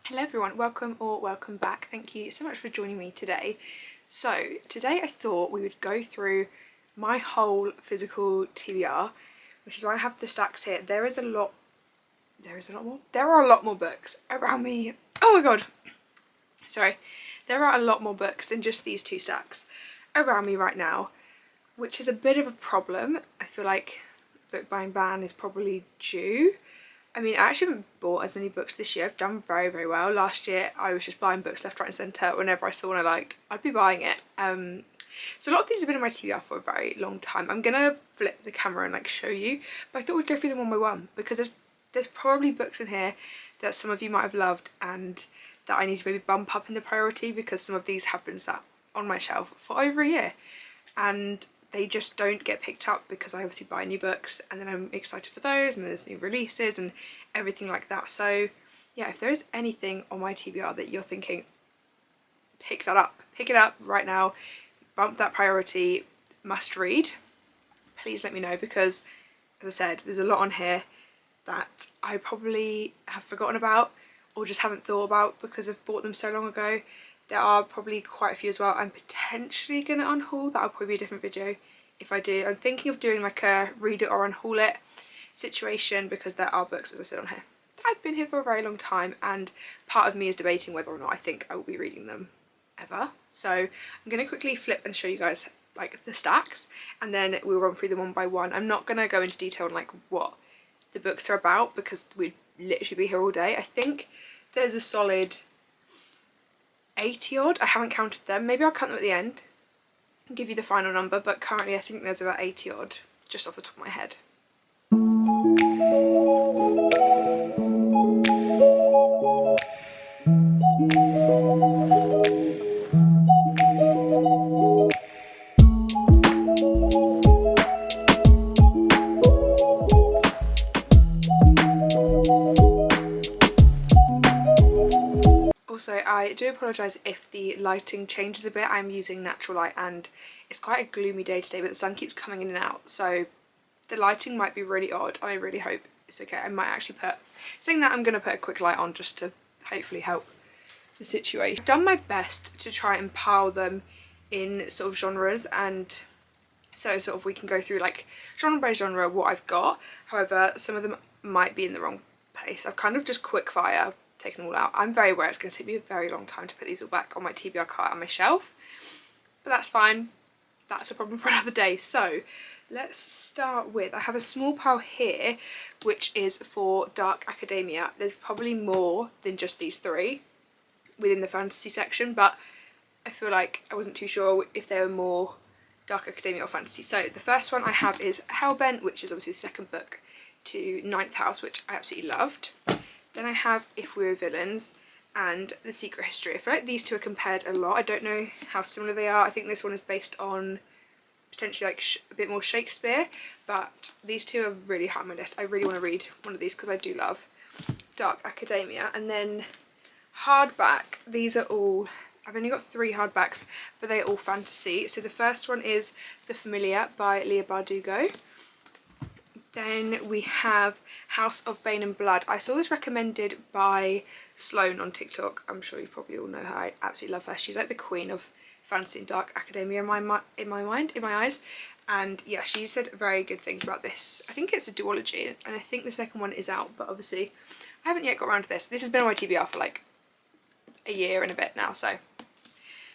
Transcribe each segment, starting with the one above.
Hello everyone, welcome back. Thank you so much for joining me today. So today I thought we would go through my whole physical TBR, which is why I have the stacks here. There are a lot more books around me. Oh my god, sorry. There are a lot more books than just these two stacks around me right now, which is a bit of a problem. I feel like the book buying ban is probably due. I mean, I actually haven't bought as many books this year. I've done very, very well. Last year, I was just buying books left, right and centre. Whenever I saw one I liked, I'd be buying it. So a lot of these have been in my TBR for a very long time. I'm going to flip the camera and show you, but I thought we'd go through them one by one because there's probably books in here that some of you might have loved and that I need to maybe bump up in the priority because some of these have been sat on my shelf for over a year and they just don't get picked up because I obviously buy new books and then I'm excited for those and there's new releases and everything like that. So yeah, if there is anything on my TBR that you're thinking, pick that up, pick it up right now, bump that priority, must read, please let me know because as I said, there's a lot on here that I probably have forgotten about or just haven't thought about because I've bought them so long ago. There are probably quite a few as well I'm potentially going to unhaul. That'll probably be a different video if I do. I'm thinking of doing like a read it or unhaul it situation because there are books, as I said on here, that have been here for a very long time and part of me is debating whether or not I think I will be reading them ever. So I'm going to quickly flip and show you guys like the stacks and then we'll run through them one by one. I'm not going to go into detail on like what the books are about because we'd literally be here all day. I think there's a solid 80 odd. I haven't counted them. Maybe I'll count them at the end and give you the final number, but currently I think there's about 80 odd just off the top of my head. Also, I do apologise if the lighting changes a bit. I'm using natural light and it's quite a gloomy day today, but the sun keeps coming in and out, so the lighting might be really odd. I really hope it's okay. I might actually saying that I'm going to put a quick light on just to hopefully help the situation. I've done my best to try and pile them in sort of genres, and so sort of we can go through like genre by genre what I've got. However, some of them might be in the wrong place. I've kind of just quick fire taken them all out. I'm very aware it's going to take me a very long time to put these all back on my TBR cart on my shelf, but that's fine. That's a problem for another day. So let's start with, I have a small pile here which is for dark academia. There's probably more than just these three within the fantasy section, but I feel like I wasn't too sure if there were more dark academia or fantasy. So the first one I have is Hellbent, which is obviously the second book to Ninth House, which I absolutely loved. Then I have If We Were Villains and The Secret History. I feel like these two are compared a lot. I don't know how similar they are. I think this one is based on potentially like a bit more Shakespeare, but these two are really high on my list. I really want to read one of these because I do love dark academia. And then hardback, these are all, I've only got 3 hardbacks, but they're all fantasy. So the first one is The Familiar by Leigh Bardugo. Then we have House of Bane and Blood. I saw this recommended by Sloan on TikTok. I'm sure you probably all know her. I absolutely love her. She's like the queen of fantasy and dark academia in my eyes. And yeah, she said very good things about this. I think it's a duology and I think the second one is out, but obviously I haven't yet got around to this. This has been on my TBR for like a year and a bit now, so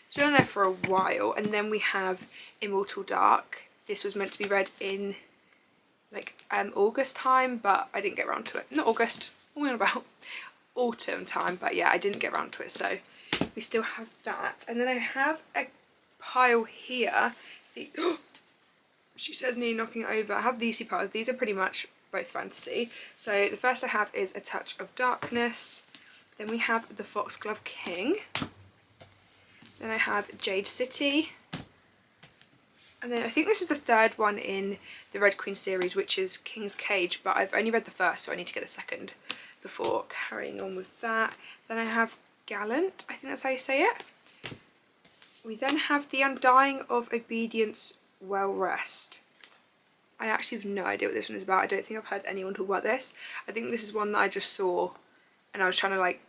it's been on there for a while. And then we have Immortal Dark. This was meant to be read in like August time, but I didn't get around to it. Not August, what am I about? Autumn time, but yeah, I didn't get around to it, so we still have that. And then I have a pile here. She says nearly knocking over. I have these 2 piles. These are pretty much both fantasy. So the first I have is A Touch of Darkness. Then we have The Foxglove King. Then I have Jade City. And then I think this is the third one in the Red Queen series, which is King's Cage, but I've only read the first, so I need to get the second before carrying on with that. Then I have Gallant, I think that's how you say it. We then have The Undying of Obedience Well Rest. I actually have no idea what this one is about. I don't think I've heard anyone talk about this. I think this is one that I just saw and I was trying to like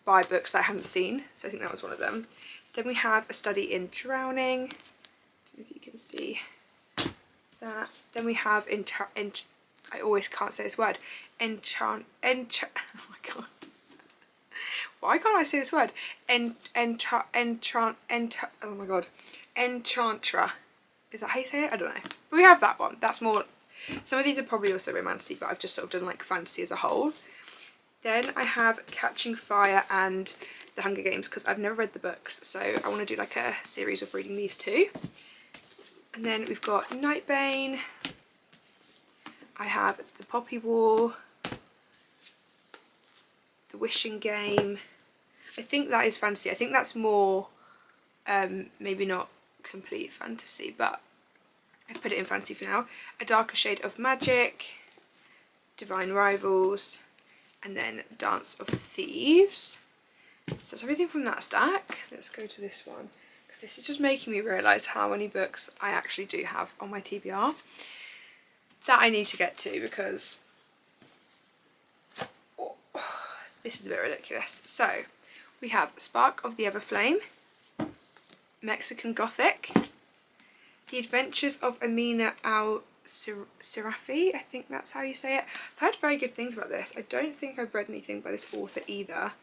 buy books that I haven't seen, so I think that was one of them. Then we have A Study in Drowning. I don't know if you can see that. Then we have I always can't say this word. Oh my god. Why can't I say this word? Oh my god. Enchantra. Is that how you say it? I don't know. But we have that one. That's more... Some of these are probably also romancy, but I've just sort of done like fantasy as a whole. Then I have Catching Fire and The Hunger Games because I've never read the books, so I want to do like a series of reading these two. And then we've got Nightbane. I have The Poppy War. The Wishing Game. I think that is fantasy. I think that's more, maybe not complete fantasy, but I've put it in fantasy for now. A Darker Shade of Magic. Divine Rivals. And then Dance of Thieves. So that's everything from that stack. Let's go to this one, because this is just making me realise how many books I actually do have on my TBR that I need to get to, because this is a bit ridiculous. So we have Spark of the Everflame, Mexican Gothic, The Adventures of Amina Sirafi, I think that's how you say it. I've heard very good things about this. I don't think I've read anything by this author either.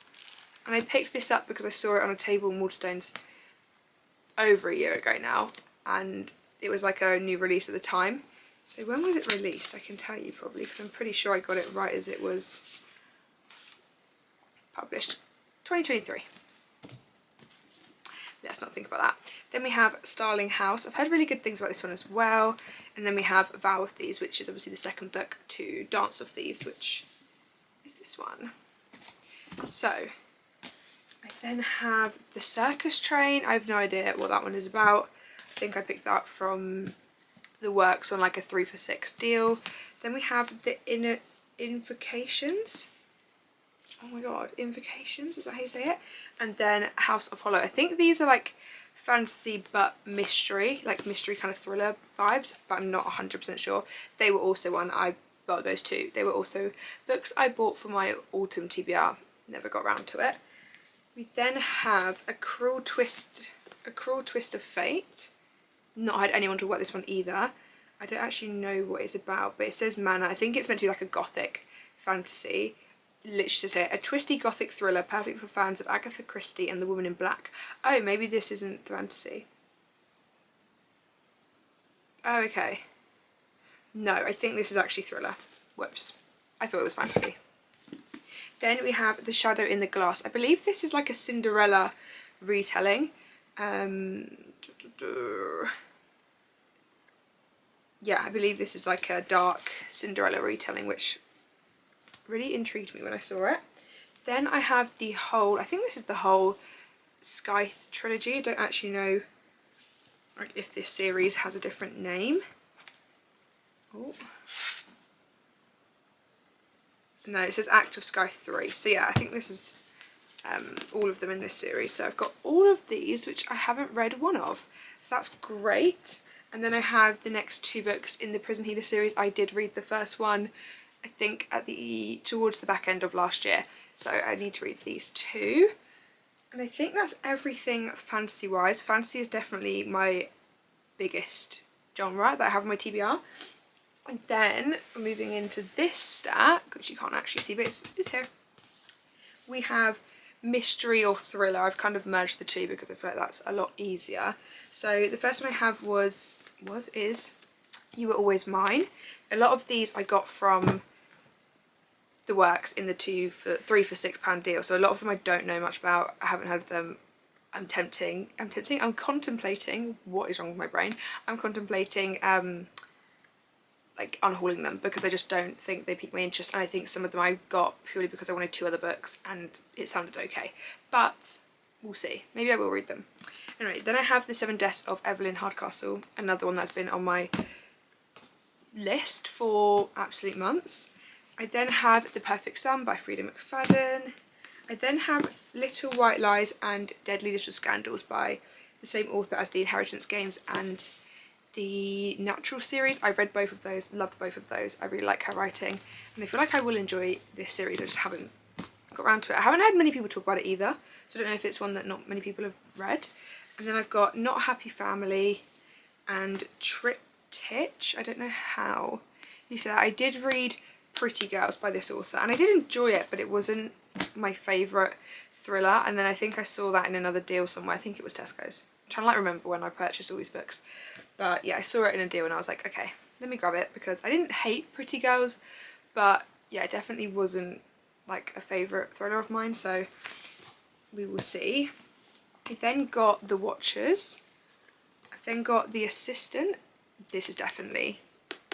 And I picked this up because I saw it on a table in Waterstones over a year ago now. And it was like a new release at the time. So when was it released? I can tell you probably, because I'm pretty sure I got it right as it was published. 2023. Let's not think about that. Then we have Starling House. I've heard really good things about this one as well. And then we have Vow of Thieves, which is obviously the second book to Dance of Thieves, which is this one. So I then have The Circus Train. I have no idea what that one is about. I think I picked that up from the works on like a 3 for 6 deal. Then we have The Invocations. Oh my god, Invocations, is that how you say it? And then House of Hollow. I think these are like fantasy but mystery, like mystery kind of thriller vibes, but I'm not 100% sure. They were also one I bought, those two. They were also books I bought for my autumn TBR. Never got round to it. We then have A Cruel Twist of Fate. Not had anyone talk about this one either. I don't actually know what it's about, but it says Manor. I think it's meant to be like a gothic fantasy. Literally just say a twisty gothic thriller perfect for fans of Agatha Christie and The Woman in Black. Oh, maybe this isn't fantasy. Oh, okay. No, I think this is actually thriller. Whoops. I thought it was fantasy. Then we have The Shadow in the Glass. I believe this is like a Cinderella retelling. Yeah, I believe this is like a dark Cinderella retelling, which really intrigued me when I saw it. Then I have the whole, I think this is the whole Scythe trilogy. I don't actually know like if this series has a different name. Oh. No, it says Act of Scythe 3. So yeah, I think this is all of them in this series. So I've got all of these, which I haven't read one of. So that's great. And then I have the next two books in the Prison Healer series. I did read the first one, I think towards the back end of last year, so I need to read these two. And I think that's everything fantasy wise. Fantasy is definitely my biggest genre that I have on my TBR. And then moving into this stack, which you can't actually see, but it's here. We have mystery or thriller. I've kind of merged the two because I feel like that's a lot easier. So the first one I have is You Were Always Mine. A lot of these I got from the works in the 3 for £6 deal, so a lot of them I don't know much about. I haven't heard of them. I'm contemplating, what is wrong with my brain? I'm contemplating like unhauling them because I just don't think they pique my interest, and I think some of them I got purely because I wanted 2 other books and it sounded okay, but we'll see. Maybe I will read them. Anyway, then I have The 7 Deaths of Evelyn Hardcastle, another one that's been on my list for absolute months. I then have The Perfect Son by Frida McFadden. I then have Little White Lies and Deadly Little Scandals by the same author as The Inheritance Games and the Natural series. I read both of those, loved both of those. I really like her writing and I feel like I will enjoy this series. I just haven't got around to it. I haven't had many people talk about it either, so I don't know if it's one that not many people have read. And then I've got Not Happy Family and Triptych. I don't know how you say that. I did read Pretty Girls by this author and I did enjoy it, but it wasn't my favourite thriller. And then I think I saw that in another deal somewhere. I think it was Tesco's. I'm trying to like remember when I purchased all these books. But yeah, I saw it in a deal and I was like, okay, let me grab it, because I didn't hate Pretty Girls, but yeah, it definitely wasn't like a favourite thriller of mine, so we will see. I then got The Watchers. I've then got The Assistant. This is definitely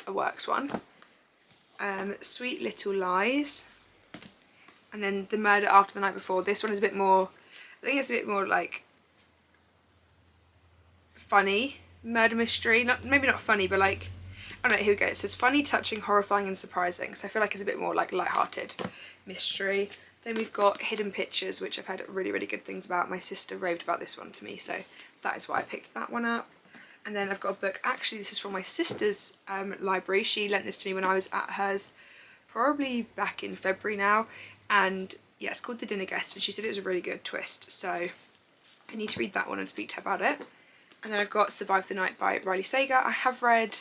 a works one. Sweet Little Lies. And then The Murder After the Night Before. This one is a bit more, I think it's a bit more like funny murder mystery. Maybe not funny, but like, I don't know, here we go. It says funny, touching, horrifying and surprising. So I feel like it's a bit more like light-hearted mystery. Then we've got Hidden Pictures, which I've heard really, really good things about. My sister raved about this one to me, so that is why I picked that one up. And then I've got a book, actually this is from my sister's library. She lent this to me when I was at hers, probably back in February now. And yeah, it's called The Dinner Guest, and she said it was a really good twist. So I need to read that one and speak to her about it. And then I've got Survive the Night by Riley Sager. I have read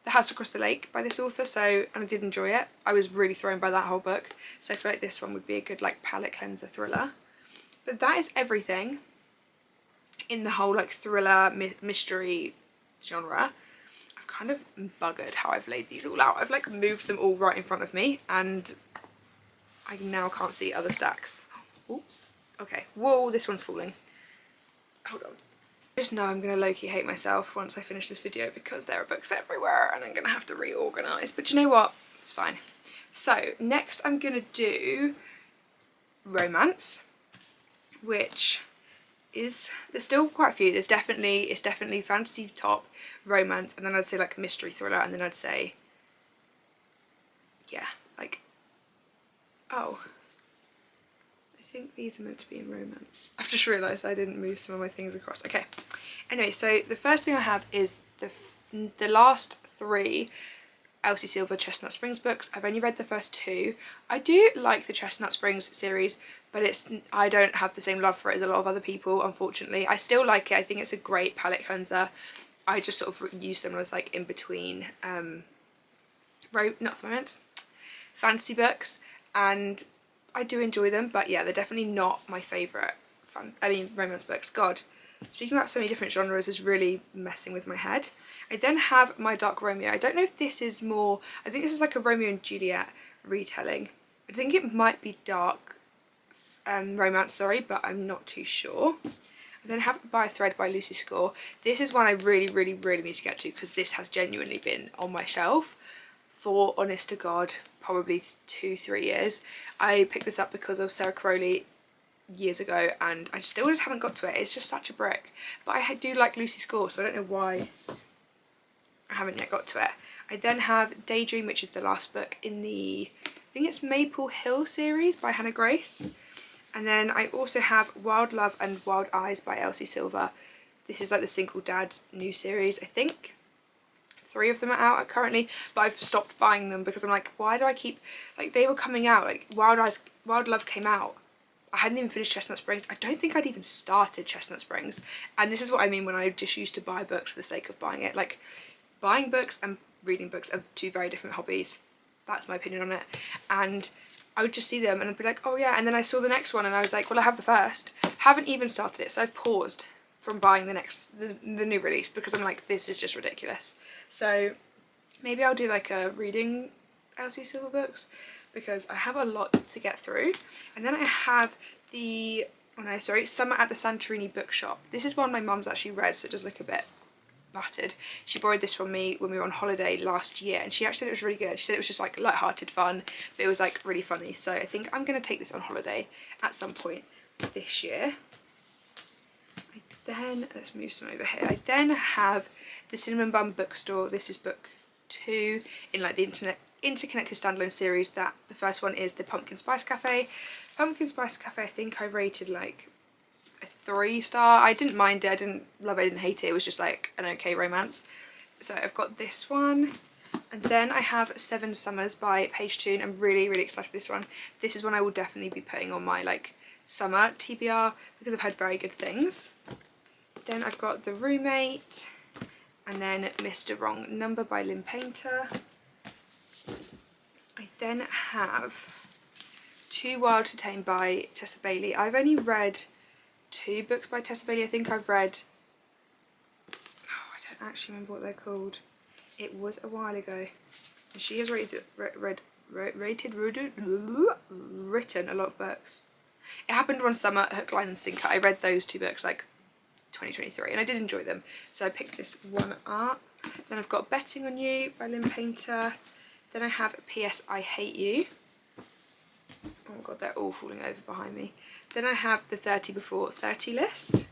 The House Across the Lake by this author, and I did enjoy it. I was really thrown by that whole book, so I feel like this one would be a good like palate cleanser thriller. But that is everything in the whole like thriller mystery genre. I've kind of buggered how I've laid these all out. I've like moved them all right in front of me and I now can't see other stacks. Oops. Okay. Whoa, this one's falling. Hold on. Just know I'm going to low-key hate myself once I finish this video, because there are books everywhere and I'm going to have to reorganise. But you know what? It's fine. So next I'm going to do romance, which is, there's still quite a few. It's definitely fantasy top, romance, and then I'd say like mystery thriller, and then I'd say, yeah, like, oh, I think these are meant to be in romance. I've just realised I didn't move some of my things across. Okay. Anyway, so the first thing I have is the last 3 Elsie Silver Chestnut Springs books. I've only read the first 2. I do like the Chestnut Springs series, but I don't have the same love for it as a lot of other people, unfortunately. I still like it. I think it's a great palette cleanser. I just sort of use them as like in between not romance, fantasy books, and I do enjoy them, but yeah, they're definitely not my favourite romance books. God, speaking about so many different genres is really messing with my head. I then have My Dark Romeo. I don't know if this is more, I think this is like a Romeo and Juliet retelling. I think it might be dark romance, sorry, but I'm not too sure. I then have By a Thread by Lucy Score. This is one I really, really, really need to get to, because this has genuinely been on my shelf for, honest to God, probably 2-3 years. I picked this up because of Sarah Crowley years ago and I still just haven't got to it. It's just such a brick. But I do like Lucy Score, so I don't know why I haven't yet got to it. I then have Daydream, which is the last book in the, I think it's Maple Hill series by Hannah Grace. And then I also have Wild Love and Wild Eyes by Elsie Silver. This is like the Single Dad new series. I think 3 of them are out currently, but I've stopped buying them because I'm like, why do I keep, like, they were coming out, like Wild Love came out. I hadn't even finished Chestnut Springs. I don't think I'd even started Chestnut Springs. And this is what I mean when I just used to buy books for the sake of buying it. Like, buying books and reading books are 2 very different hobbies. That's my opinion on it. And I would just see them and I'd be like, oh yeah, and then I saw the next one and I was like, well, I have the first. Haven't even started it, so I've paused from buying the new release because I'm like, this is just ridiculous. So maybe I'll do like a reading Elsie Silver books, because I have a lot to get through. And then I have Summer at the Santorini Bookshop. This is one my mum's actually read, so it does look a bit battered. She borrowed this from me when we were on holiday last year and she actually said it was really good. She said it was just like light-hearted fun, but it was like really funny. So I think I'm going to take this on holiday at some point this year. Then, let's move some over here. I then have the Cinnamon Bun Bookstore. This is book 2 in like the interconnected standalone series. That the first one is the Pumpkin Spice Cafe. Pumpkin Spice Cafe, I think I rated like a 3-star. I didn't mind it, I didn't love it, I didn't hate it. It was just like an okay romance. So I've got this one, and then I have Seven Summers by Page Toon. I'm really, really excited for this one. This is one I will definitely be putting on my like summer TBR because I've heard very good things. Then I've got The Roommate, and then Mr. Wrong Number by Lynn Painter. I then have Too Wild to Tame by Tessa Bailey. I've only read 2 books by Tessa Bailey. I think I've read, I don't actually remember what they're called. It was a while ago. And she has written a lot of books. It Happened One Summer, Hook, Line and Sinker. I read those 2 books like 2023 and I did enjoy them. So I picked this one up. Then I've got Betting on You by Lynn Painter. Then I have P.S. I Hate You. Oh my god, they're all falling over behind me. Then I have the 30 Before 30 list.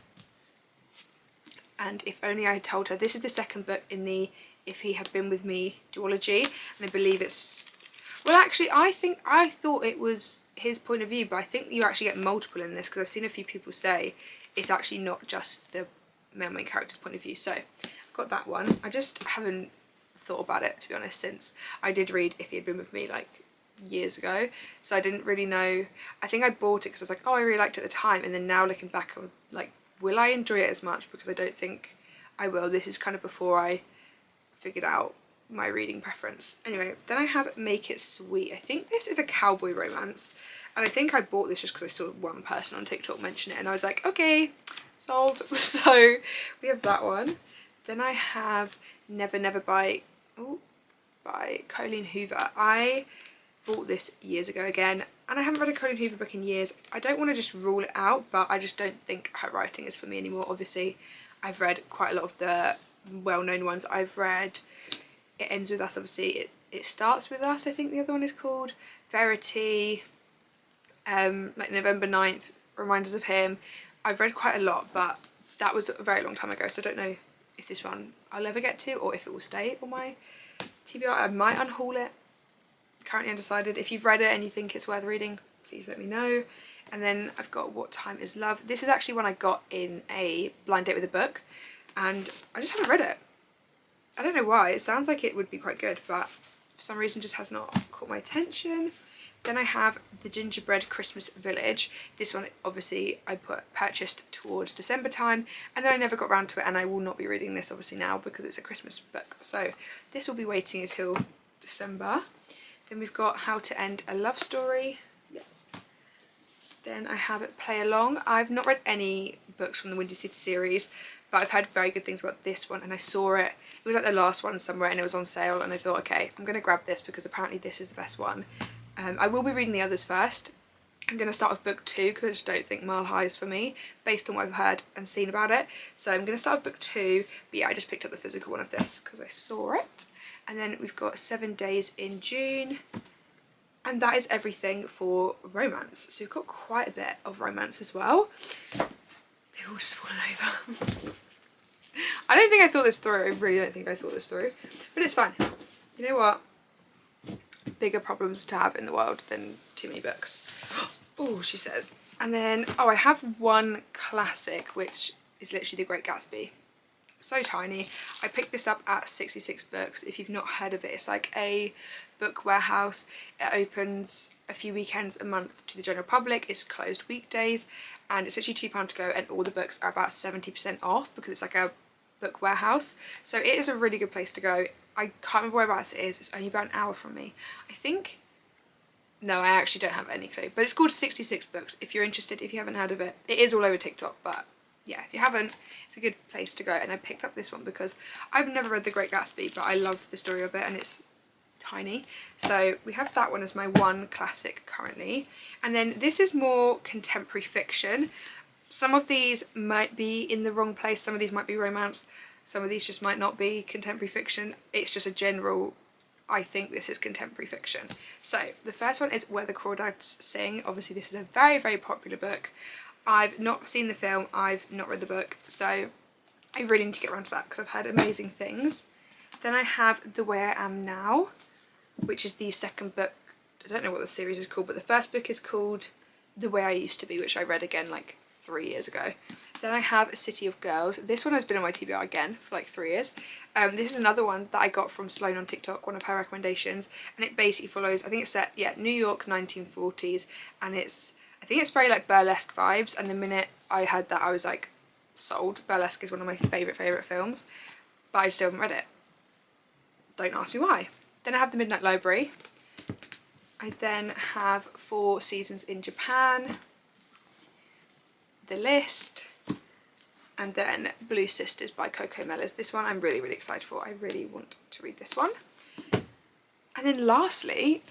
And If Only I Had Told Her. This is the second book in the If He Had Been With Me duology. And I believe it's... Well, actually, I thought it was his point of view, but I think you actually get multiple in this because I've seen a few people say it's actually not just the male main character's point of view. So I've got that one. I just haven't thought about it, to be honest, since I did read If He Had Been With Me like years ago, so I didn't really know. I think I bought it because I was like, oh, I really liked it at the time, and then now looking back I'm like, will I enjoy it as much? Because I don't think I will. This is kind of before I figured out my reading preference. Anyway, then I have Make It Sweet. I think this is a cowboy romance, and I think I bought this just because I saw one person on TikTok mention it and I was like, okay, sold. So we have that one. Then I have Never Never by Colleen Hoover. I bought this years ago again, and I haven't read a Colleen Hoover book in years. I don't want to just rule it out, but I just don't think her writing is for me anymore. Obviously, I've read quite a lot of the well-known ones. I've read It Ends With Us, obviously. It Starts With Us, I think the other one is called. Verity, like November 9th, Reminders of Him. I've read quite a lot, but that was a very long time ago, so I don't know if this one I'll ever get to or if it will stay on my TBR. I might unhaul it. Currently undecided. If you've read it and you think it's worth reading, please let me know. And then I've got What Time Is Love. This is actually one I got in a blind date with a book, and I just haven't read it. I don't know why. It sounds like it would be quite good, but for some reason just has not caught my attention. Then I have The Gingerbread Christmas Village. This one obviously I purchased towards December time, and then I never got around to it, and I will not be reading this obviously now because it's a Christmas book. So this will be waiting until December. Then we've got How to End a Love Story. Yeah. Then I have Play Along. I've not read any books from the Windy City series, but I've heard very good things about this one, and I saw it. It was like the last one somewhere and it was on sale, and I thought, okay, I'm going to grab this because apparently this is the best one. I will be reading the others first. I'm going to start with book 2 because I just don't think Mile High is for me based on what I've heard and seen about it. So I'm going to start with book 2, but yeah, I just picked up the physical one of this because I saw it. And then we've got 7 Days in June, and that is everything for romance. So we've got quite a bit of romance as well. They've all just fallen over. I don't think I thought this through. I really don't think I thought this through, but it's fine. You know what? Bigger problems to have in the world than too many books. Oh, she says. And then, oh, I have one classic, which is literally The Great Gatsby. So tiny. I picked this up at 66 Books. If you've not heard of it, it's like a book warehouse. It opens a few weekends a month to the general public. It's closed weekdays, and it's actually £2 to go, and all the books are about 70% off because it's like a book warehouse. So it is a really good place to go. I can't remember whereabouts it is. It's only about an hour from me. I think... No, I actually don't have any clue. But it's called 66 Books if you're interested, if you haven't heard of it. It is all over TikTok, but yeah, if you haven't, it's a good place to go. And I picked up this one because I've never read The Great Gatsby, but I love the story of it and it's tiny. So we have that one as my one classic currently. And then this is more contemporary fiction. Some of these might be in the wrong place. Some of these might be romance. Some of these just might not be contemporary fiction. It's just a general... I think this is contemporary fiction. So the first one is Where the Crawdads Sing. Obviously this is a very, very popular book. I've not seen the film, I've not read the book, so I really need to get around to that because I've heard amazing things. Then I have The Way I Am Now, which is the second book. I don't know what the series is called, but the first book is called The Way I Used to Be, which I read again like 3 years ago. Then I have A City of Girls. This one has been on my TBR again for like 3 years. This is another one that I got from Sloane on TikTok, one of her recommendations, and it basically follows, I think it's set, yeah, New York 1940s, and I think it's very like burlesque vibes, and the minute I heard that I was like sold. Burlesque is one of my favourite films, but I still haven't read it. Don't ask me why. Then I have The Midnight Library. I then have 4 Seasons in Japan, The List, and then Blue Sisters by Coco Mellors. This one I'm really excited for. I really want to read this one. And then lastly,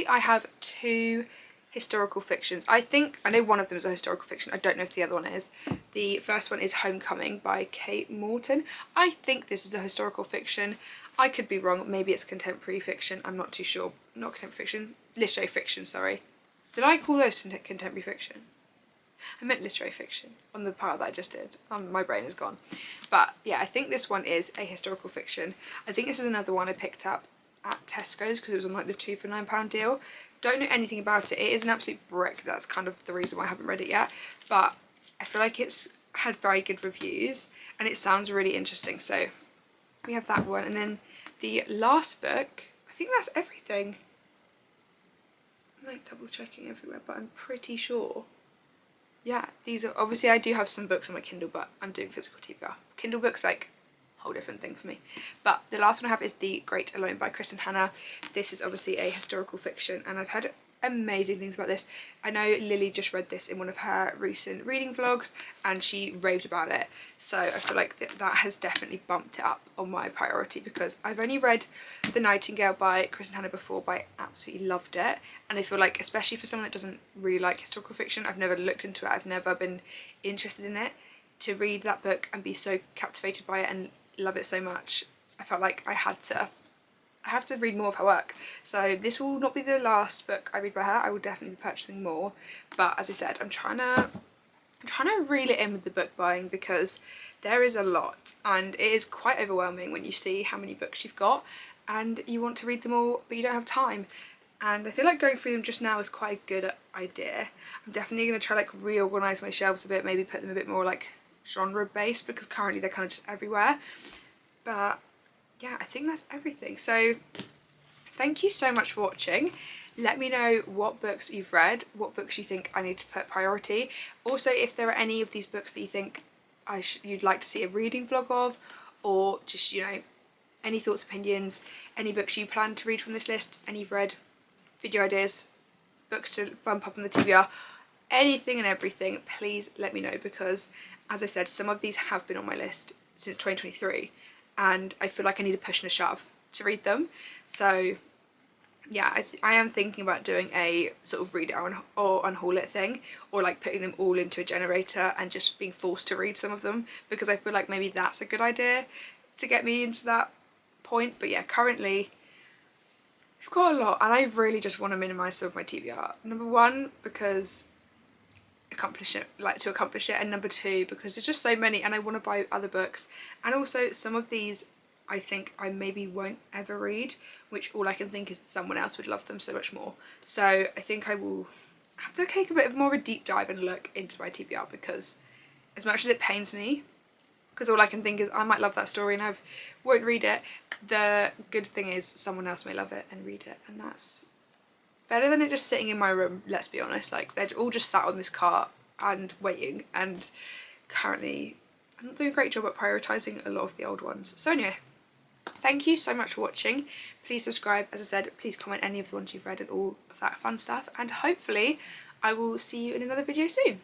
I have 2 historical fictions. I know one of them is a historical fiction. I don't know if the other one is. The first one is Homecoming by Kate Morton. I think this is a historical fiction. I could be wrong. Maybe it's contemporary fiction. I'm not too sure. Not contemporary fiction. Literary fiction, sorry. Did I call those contemporary fiction? I meant literary fiction on the part that I just did. My brain is gone. But yeah, I think this one is a historical fiction. I think this is another one I picked up at Tesco's because it was on like the 2 for £9 deal. Don't know anything about it. It is an absolute brick. That's kind of the reason why I haven't read it yet. But I feel like it's had very good reviews and it sounds really interesting. So we have that one. And then the last book, I think that's everything. I'm like double checking everywhere, but I'm pretty sure. Yeah, these are, obviously I do have some books on my Kindle, but I'm doing physical TBR. Kindle books, like, a whole different thing for me. But the last one I have is The Great Alone by Kristen Hanna. This is obviously a historical fiction, and I've heard amazing things about this. I know Lily just read this in one of her recent reading vlogs, and she raved about it. So I feel like that has definitely bumped it up on my priority, because I've only read The Nightingale by Kristen Hanna before, but I absolutely loved it. And I feel like, especially for someone that doesn't really like historical fiction, I've never looked into it, I've never been interested in it, to read that book and be so captivated by it and love it so much, I felt like I have to read more of her work. So this will not be the last book I read by her. I will definitely be purchasing more. But as I said, I'm trying to reel it in with the book buying, because there is a lot and it is quite overwhelming when you see how many books you've got and you want to read them all but you don't have time. And I feel like going through them just now is quite a good idea. I'm definitely going to try like reorganise my shelves a bit, maybe put them a bit more like genre based, because currently they're kind of just everywhere. But yeah, I think that's everything. So thank you so much for watching. Let me know what books you've read, what books you think I need to put priority. Also, if there are any of these books that you think you'd like to see a reading vlog of, or just, you know, any thoughts, opinions, any books you plan to read from this list, and you've read, video ideas, books to bump up on the TBR, anything and everything, please let me know, because as I said, some of these have been on my list since 2023 and I feel like I need a push and a shove to read them. So yeah, I am thinking about doing a sort of read it or unhaul it thing, or like putting them all into a generator and just being forced to read some of them, because I feel like maybe that's a good idea to get me into that point. But yeah, currently I've got a lot and I really just want to minimise some of my TBR. Number 1, because accomplish it, and number 2, because there's just so many and I want to buy other books, and also some of these I think I maybe won't ever read, which all I can think is that someone else would love them so much more. So I think I will have to take a bit of more of a deep dive and look into my TBR, because as much as it pains me, because all I can think is I might love that story and I won't read it, the good thing is someone else may love it and read it, and that's better than it just sitting in my room, let's be honest. Like, they're all just sat on this cart and waiting, and currently I'm not doing a great job at prioritising a lot of the old ones. So anyway, thank you so much for watching. Please subscribe, as I said, please comment any of the ones you've read and all of that fun stuff, and hopefully I will see you in another video soon.